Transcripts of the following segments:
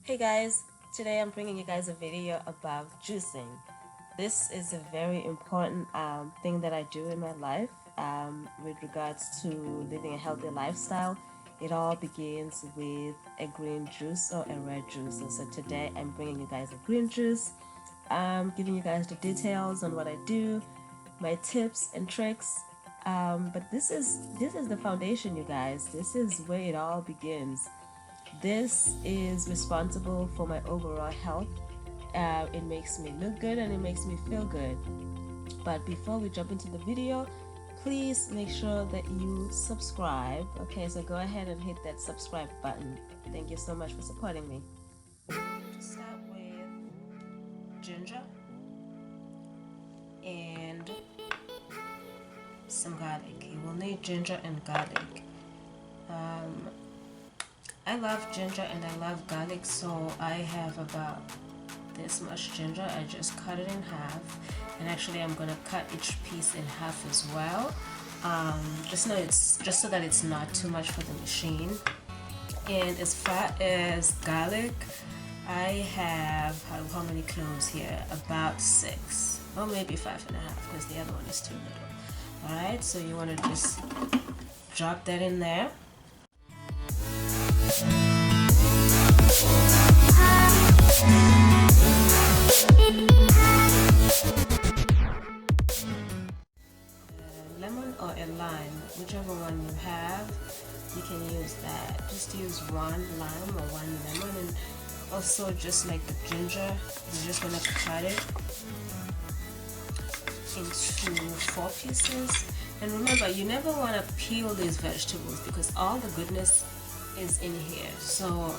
Hey guys, today I'm bringing you guys a video about juicing. This is a very important thing that I do in my life with regards to living a healthy lifestyle. It all begins with a green juice or a red juice. And so today I'm bringing you guys a green juice, giving you guys the details on what I do, my tips and tricks. But this is the foundation, you guys. This is where it all begins. This is responsible for my overall health. It makes me look good and it makes me feel good. But before we jump into the video, please make sure that you subscribe. Okay, so go ahead and hit that subscribe button. Thank you so much for supporting me. Start with ginger and some garlic. You will need ginger and garlic. I love ginger and I love garlic, so I have about this much ginger. I just cut it in half, and actually I'm gonna cut each piece in half as well. Just so that it's not too much for the machine. And as far as garlic, I have how many cloves here? About 6 or maybe 5.5, because the other one is too little. All right, so you want to just drop that in there. Lemon or a lime, whichever one you have, you can use that. Just use one lime or one lemon, and also just like the ginger, you're just gonna cut it into 4 pieces. And remember, you never want to peel these vegetables because all the goodness is in here. So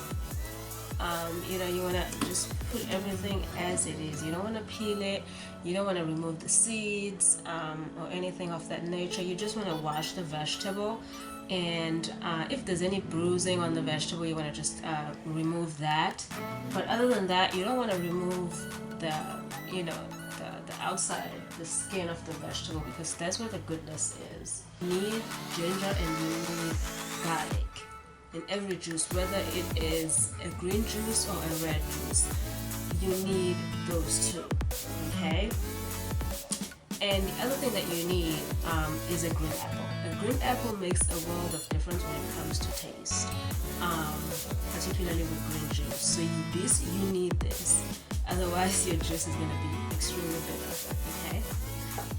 you want to just put everything as it is. You don't want to peel it, you don't want to remove the seeds or anything of that nature. You just want to wash the vegetable, and if there's any bruising on the vegetable, you want to just remove that. But other than that, you don't want to remove the the outside, the skin of the vegetable, because that's where the goodness is. You need ginger and you need garlic in every juice, whether it is a green juice or a red juice. You need those two, okay? And the other thing that you need is a green apple. A green apple makes a world of difference when it comes to taste, particularly with green juice. So you need this. Otherwise, your juice is going to be extremely bitter, okay?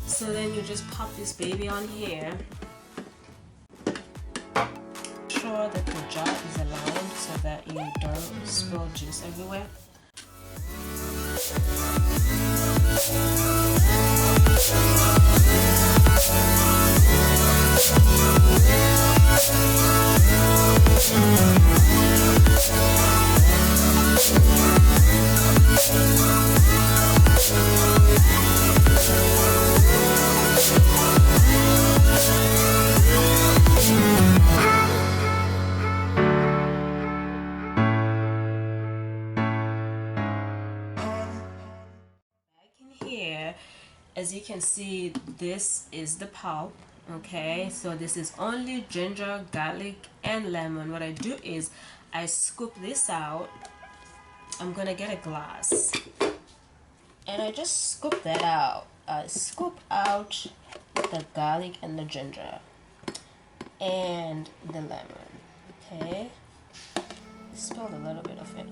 So then you just pop this baby on here. Sure that the jar is aligned so that you don't spill juice everywhere. Here, as you can see, this is the pulp. Okay, so this is only ginger, garlic and lemon. What I do is I scoop this out. I'm gonna get a glass and I just scoop that out. I scoop out the garlic and the ginger and the lemon. Okay, spilled a little bit of it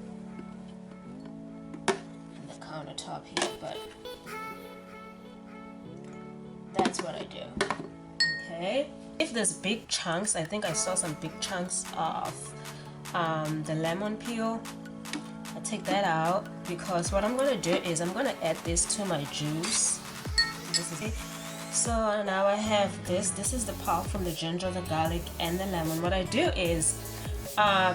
on the countertop here, but that's what I do. Okay, if there's big chunks, I think I saw some big chunks of the lemon peel, I take that out, because what I'm going to do is I'm going to add this to my juice. This is it. So now I have this is the pulp from the ginger, the garlic and the lemon. What I do is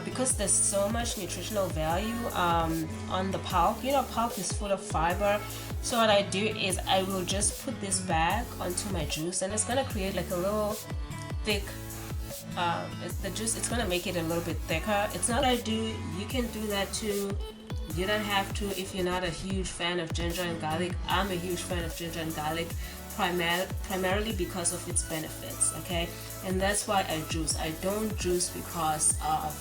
because there's so much nutritional value on the pulp, pulp is full of fiber. So what I do is I will just put this back onto my juice, and it's gonna create like a little thick the juice. It's gonna make it a little bit thicker. It's not what I do. You can do that too. You don't have to if you're not a huge fan of ginger and garlic. I'm a huge fan of ginger and garlic, primarily because of its benefits. Okay, and that's why I juice. I don't juice because of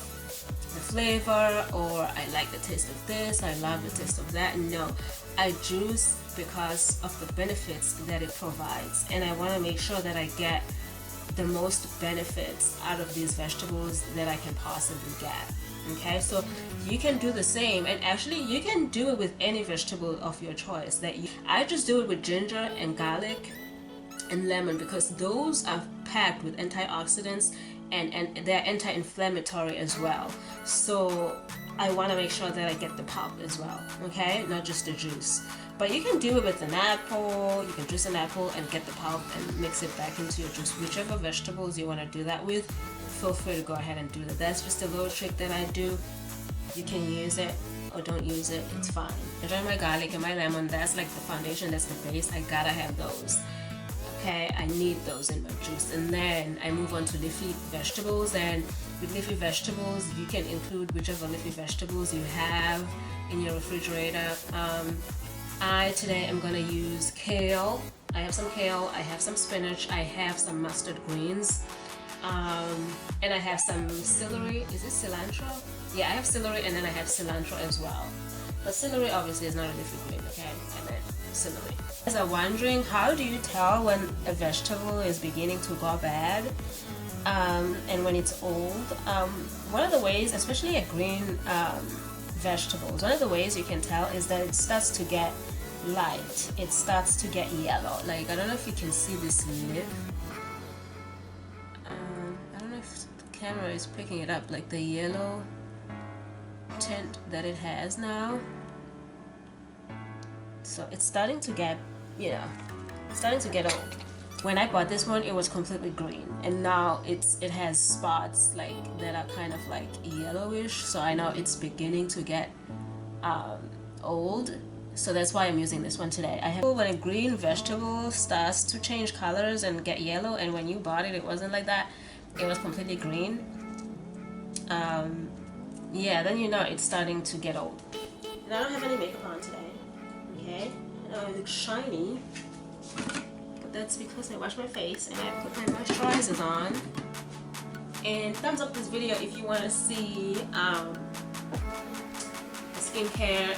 the flavor, or I like the taste of this, I love the taste of that. No, I juice because of the benefits that it provides, and I want to make sure that I get the most benefits out of these vegetables that I can possibly get. Okay, so you can do the same, and actually you can do it with any vegetable of your choice. I just do it with ginger and garlic and lemon, because those are packed with antioxidants and they're anti-inflammatory as well. So I want to make sure that I get the pulp as well, okay, not just the juice. But you can do it with an apple. You can juice an apple and get the pulp and mix it back into your juice. Whichever vegetables you want to do that with, feel free to go ahead and do that. That's just a little trick that I do. You can use it or don't use it, it's fine. Enjoy my garlic and my lemon. That's like the foundation, that's the base. I gotta have those. Okay, I need those in my juice. And then I move on to leafy vegetables, and with leafy vegetables you can include whichever leafy vegetables you have in your refrigerator. Today I'm gonna use kale. I have some kale, I have some spinach, I have some mustard greens, and I have some celery. Is it cilantro? Yeah, I have celery, and then I have cilantro as well. But celery obviously is not a leafy green, okay? I meant celery. You guys are wondering, how do you tell when a vegetable is beginning to go bad and when it's old? One of the ways, especially a green vegetables, one of the ways you can tell is that it starts to get light. It starts to get yellow. Like, I don't know if you can see this leaf. I don't know if the camera is picking it up, like the yellow tint that it has now. So it's starting to get, starting to get old. When I bought this one, it was completely green, and now it has spots like that are kind of like yellowish. So I know it's beginning to get old. So that's why I'm using this one today. When a green vegetable starts to change colors and get yellow, and when you bought it, it wasn't like that. It was completely green. Yeah, then you know it's starting to get old. And I don't have any makeup on today. Okay, I look shiny, but that's because I wash my face and I put my moisturizers on. And thumbs up this video if you want to see a skincare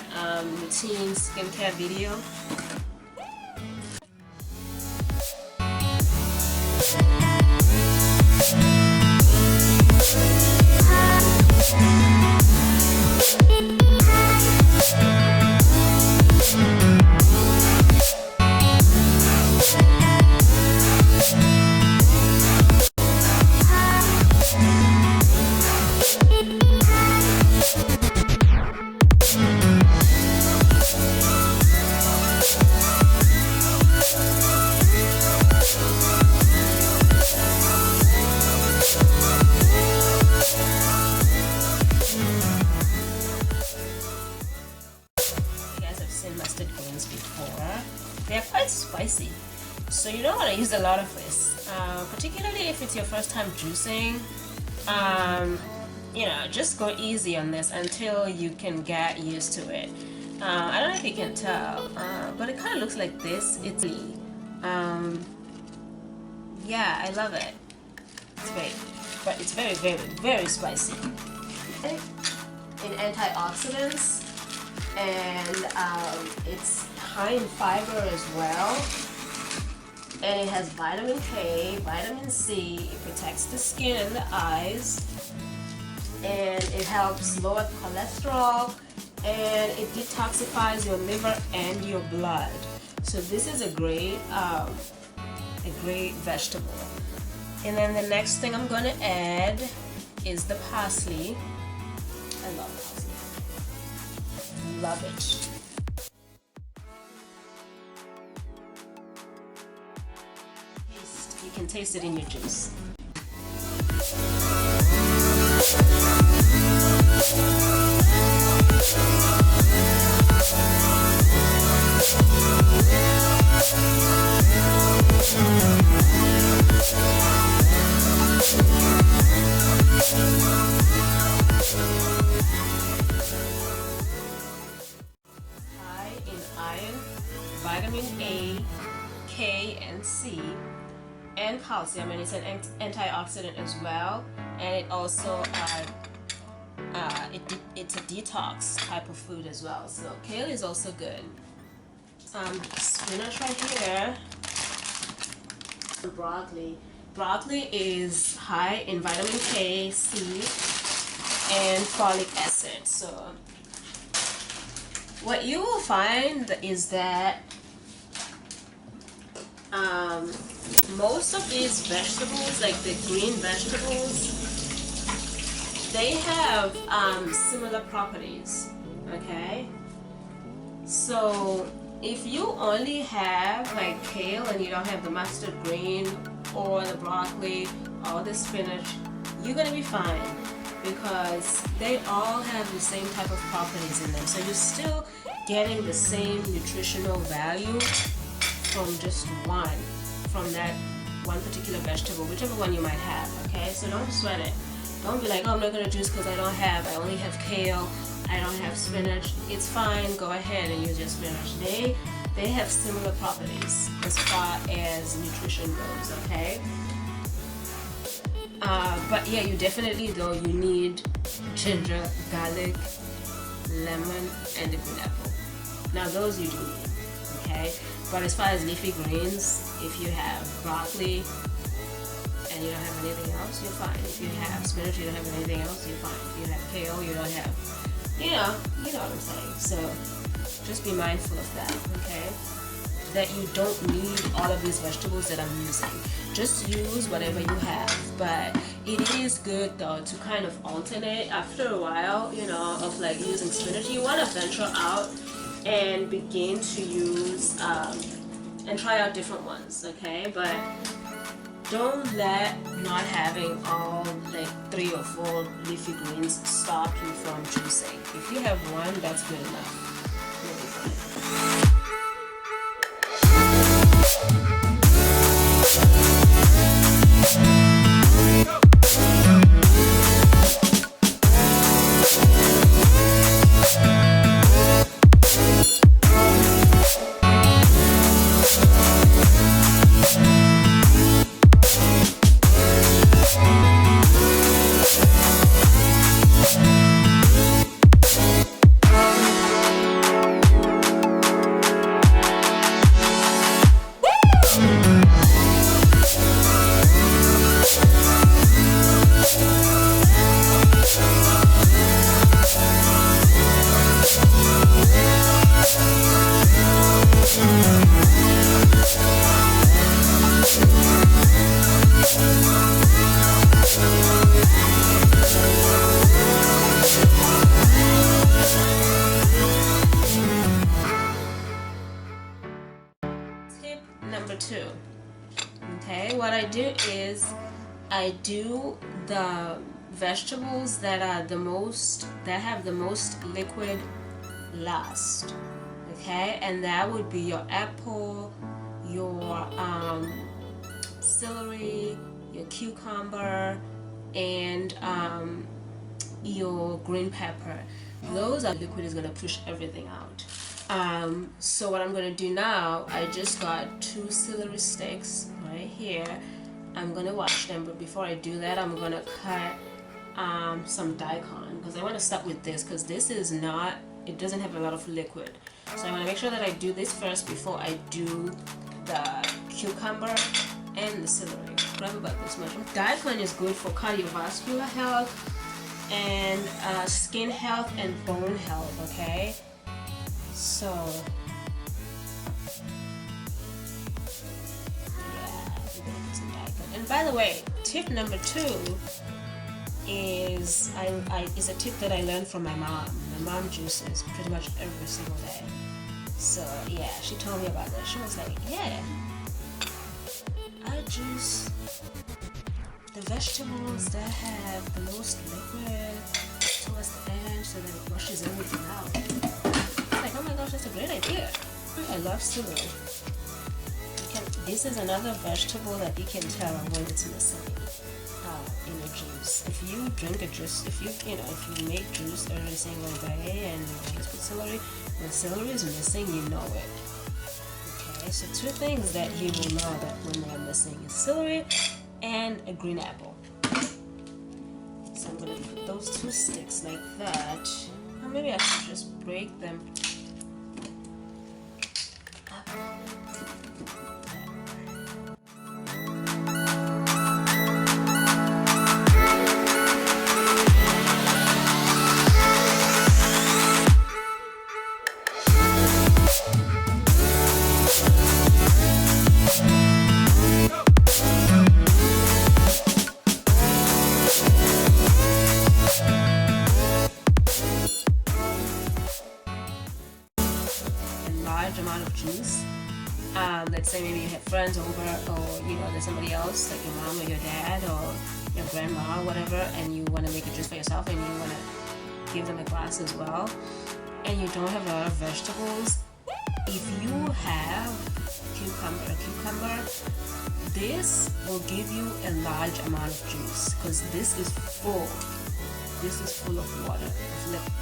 routine, skincare video. Mustard greens before. They are quite spicy, so you don't want to use a lot of this, particularly if it's your first time juicing. Just go easy on this until you can get used to it. I don't know if you can tell, but it kind of looks like this. It's yeah, I love it. It's very, very, very spicy. In antioxidants, and it's high in fiber as well, and it has vitamin K, vitamin C. It protects the skin and the eyes, and it helps lower cholesterol, and it detoxifies your liver and your blood. So this is a great vegetable. And then the next thing I'm going to add is the parsley. I love parsley. Love it. You can taste it in your juice. Vitamin A, K, and C, and calcium, and it's an antioxidant as well, and it also it's a detox type of food as well. So kale is also good. Spinach right here. Broccoli. Broccoli is high in vitamin K, C, and folic acid. So what you will find is that most of these vegetables, like the green vegetables, they have similar properties. Okay, so if you only have like kale and you don't have the mustard green or the broccoli or the spinach, you're gonna be fine, because they all have the same type of properties in them. So you're still getting the same nutritional value from just one, from that one particular vegetable, whichever one you might have. Okay, so don't sweat it. Don't be like, oh, I'm not gonna juice because I only have kale, I don't have spinach. It's fine, go ahead and use your spinach. They have similar properties as far as nutrition goes. Okay, but yeah, you definitely, though, you need ginger, garlic, lemon, and the green apple. Now those you do need. Okay, but as far as leafy greens, if you have broccoli and you don't have anything else, you're fine. If you have spinach, you don't have anything else, you're fine. If you have kale, you don't have, you know what I'm saying. So just be mindful of that, okay? That you don't need all of these vegetables that I'm using. Just use whatever you have. But it is good, though, to kind of alternate after a while, of like using spinach. You want to venture out and begin to use and try out different ones, okay? But don't let not having all like 3 or 4 leafy greens stop you from juicing. If you have one, that's good enough. You'll be fine. Number 2. Okay, what I do is I do the vegetables that have the most liquid last. Okay, and that would be your apple, your celery, your cucumber, and your green pepper. Those are liquid is gonna push everything out. So what I'm going to do now, I just got 2 celery sticks right here. I'm going to wash them, but before I do that, I'm going to cut some daikon, because I want to start with this, because this is not, it doesn't have a lot of liquid. So I want to make sure that I do this first before I do the cucumber and the celery. Grab about this much. Daikon is good for cardiovascular health and skin health and bone health, okay? So, yeah, and by the way, tip number 2 is is a tip that I learned from my mom. My mom juices pretty much every single day. So yeah, she told me about that. She was like, yeah, I juice the vegetables that have the most liquid towards the end so that it washes everything out. Oh my gosh, that's a great idea. I love celery. This is another vegetable that you can tell when it's missing in a juice. If you drink a juice, if you make juice every single day and you just put celery, when celery is missing, you know it. Okay, so 2 things that you will know that when they're missing is celery and a green apple. So I'm going to put those two sticks like that. Or maybe I should just break them. Amount of juice. Let's say maybe you have friends over, or you know there's somebody else like your mom or your dad or your grandma or whatever, and you want to make a juice for yourself and you want to give them a glass as well, and you don't have a lot of vegetables. If you have cucumber, this will give you a large amount of juice because this is full of water, of liquid.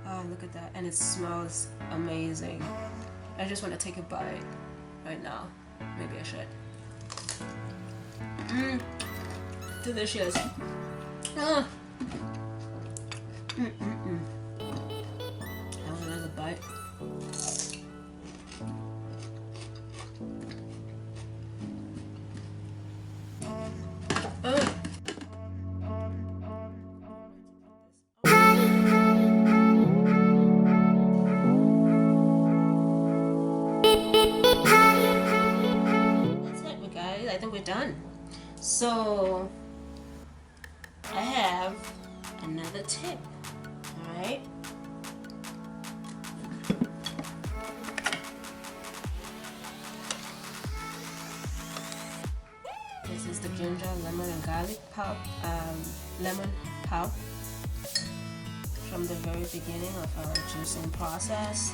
Oh, look at that, and it smells amazing. I just want to take a bite right now. Maybe I should. Delicious. Ah. I want another bite. That's it, guys. I think we're done. So I have another tip. Alright. This is the ginger, lemon, and garlic pulp, lemon pulp from the very beginning of our juicing process.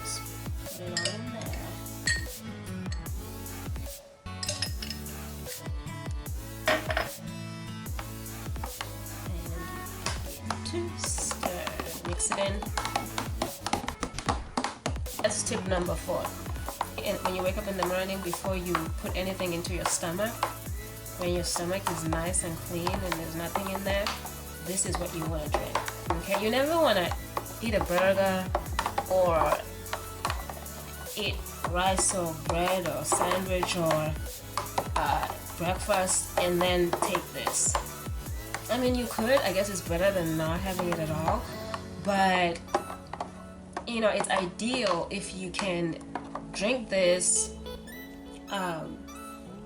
Just put it all in there. Stir, mix it in. That's tip number 4. And when you wake up in the morning, before you put anything into your stomach, when your stomach is nice and clean and there's nothing in there, this is what you want to drink. Okay, you never want to eat a burger or eat rice or bread or sandwich or breakfast and then take this. I mean, you could. I guess it's better than not having it at all. But, you know, it's ideal if you can drink this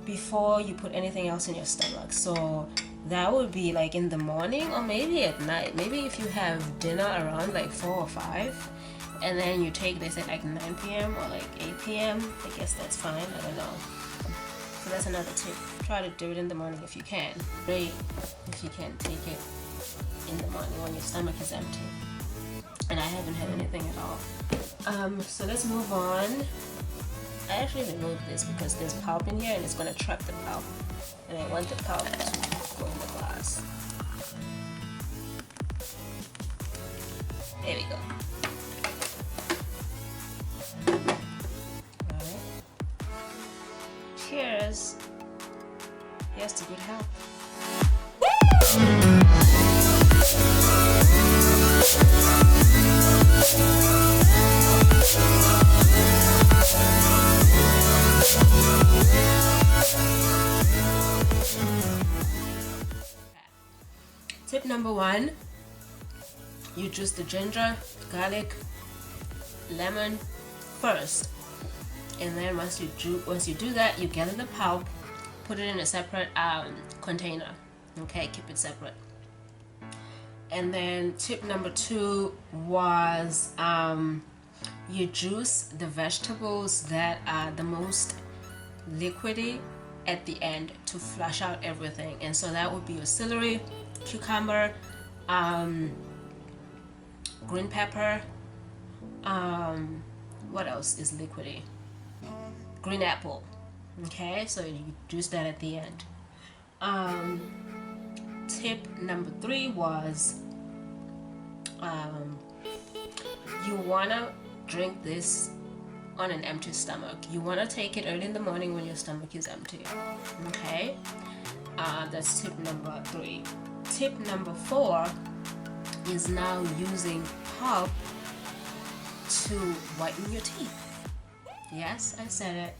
before you put anything else in your stomach. So that would be like in the morning or maybe at night. Maybe if you have dinner around like 4 or 5 and then you take this at like 9 p.m. or like 8 p.m. I guess that's fine. I don't know. So that's another tip. Try to do it in the morning if you can. Great if you can take it in the morning when your stomach is empty. And I haven't had anything at all. So let's move on. I actually removed this because there's pulp in here and it's going to trap the pulp. And I want the pulp to go in the glass. There we go. Cheers. Here's to good health. Tip number 1, you juice the ginger, garlic, lemon first. And then once you do that, you gather the pulp, put it in a separate container. Okay, keep it separate. And then tip number 2 was you juice the vegetables that are the most liquidy at the end to flush out everything. And so that would be your celery, cucumber, green pepper, what else is liquidy? Green apple. Okay, so you use that at the end. Tip number 3 was you wanna drink this on an empty stomach. You wanna take it early in the morning when your stomach is empty. Okay, that's tip number 3. Tip number 4 is now using pulp to whiten your teeth. Yes, I said it.